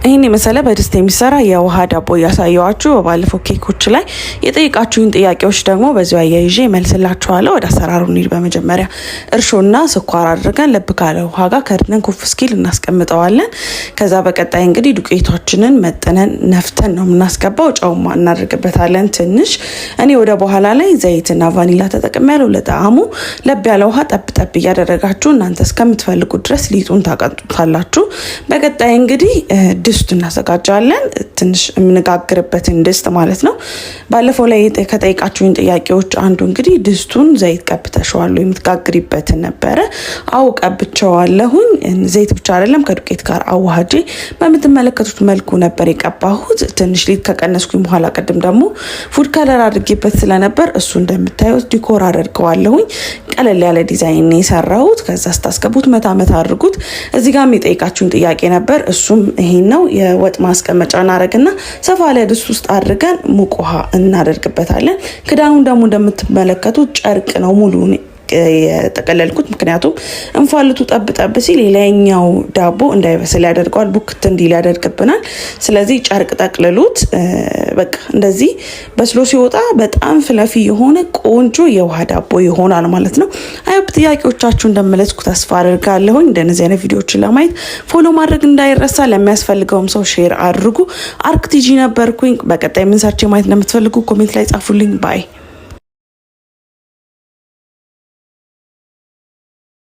ይሄን የመሰለ በድስት የሚሰራ የውሃ ዳቦ ያሳየዋችሁ በባለፈው ኬኮች ላይ የጠየቃችሁኝ ጥያቄዎች ደግሞ በዚሁ አያይዤ መልስላችኋለሁ። ወደ አሰራሩ እንሂድ። በመጀመሪያ እርሾና ስኳር አድርገን ለብ ካለ ውሃ ጋር ከድነን ኩፍ እስኪል እናስቀምጠዋለን። ከዛ በቀጣይ እንግዲህ ዱቄታችንን መጥነን ነፍተን ነው የምናስገባው። ጨውማ እናደርግበታለን ትንሽ። እኔ ወደ በኋላ ላይ ዘይትና ቫኒላ ተጠቅሜያለሁ። ለጣዕሙ ለብ ያለ ውሃ ጠብ ጠብ እያደረጋችሁ እናንተ እስከምትፈልጉት ድረስ ሊጡን ታቀጡታላችሁ። በቀጣይ እንግዲህ ድስት እናዘጋጃለን። ትንሽ የምንጋግርበትን ድስት ማለት ነው። ባለፈው ላይ ከጠይቃችሁኝ ጥያቄዎች አንዱ እንግዲህ ድስቱን ዘይት ቀብተሽዋል የምትጋግሪበትን ነበረ። አው ቀብቼዋለሁኝ። ዘይት ብቻ አይደለም ከዱቄት ጋር አዋህጄ በምትመለከቱት መልኩ ነበር የቀባሁት። ትንሽ ሊጥ ከቀነስኩኝ በኋላ ቀድም ደግሞ ፉድ ከለር አድርጌበት ስለነበር እሱ እንደምታዩት ዲኮር አደርገዋለሁኝ። ቀለል ያለ ዲዛይን ነው የሰራሁት። ከዛ ስታስገቡት መታ አድርጉት። እዚህ ጋር የጠይቃችሁኝ ጥያቄ ነበር። እሱም ይሄን ነው። የወጥ ማስቀመጫ እናደርግና ሰፋ ያለ ድስት ውስጥ አድርገን ሙቅ ውሃ እናደርግበታለን። ክዳኑን ደግሞ እንደምትመለከቱት ጨርቅ ነው ሙሉ የተቀለልኩት። ምክንያቱም እንፋልቱ ጠብ ጠብ ሲል ሌላኛው ዳቦ እንዳይበስል ያደርገዋል፣ ቡክት እንዲል ያደርግብናል። ስለዚህ ጨርቅ ጠቅልሉት። በቃ እንደዚህ በስሎ ሲወጣ በጣም ፍለፊ የሆነ ቆንጆ የውሃ ዳቦ ይሆናል ማለት ነው። አይብ ጥያቄዎቻችሁ እንደመለስኩ ተስፋ አደርጋለሁኝ። እንደነዚህ አይነት ቪዲዮዎችን ለማየት ፎሎ ማድረግ እንዳይረሳ። ለሚያስፈልገውም ሰው ሼር አድርጉ። አርክቲጂ ነበርኩኝ። በቀጣይ ምን ሰርቼ ማየት እንደምትፈልጉ ኮሜንት ላይ ጻፉልኝ። ባይ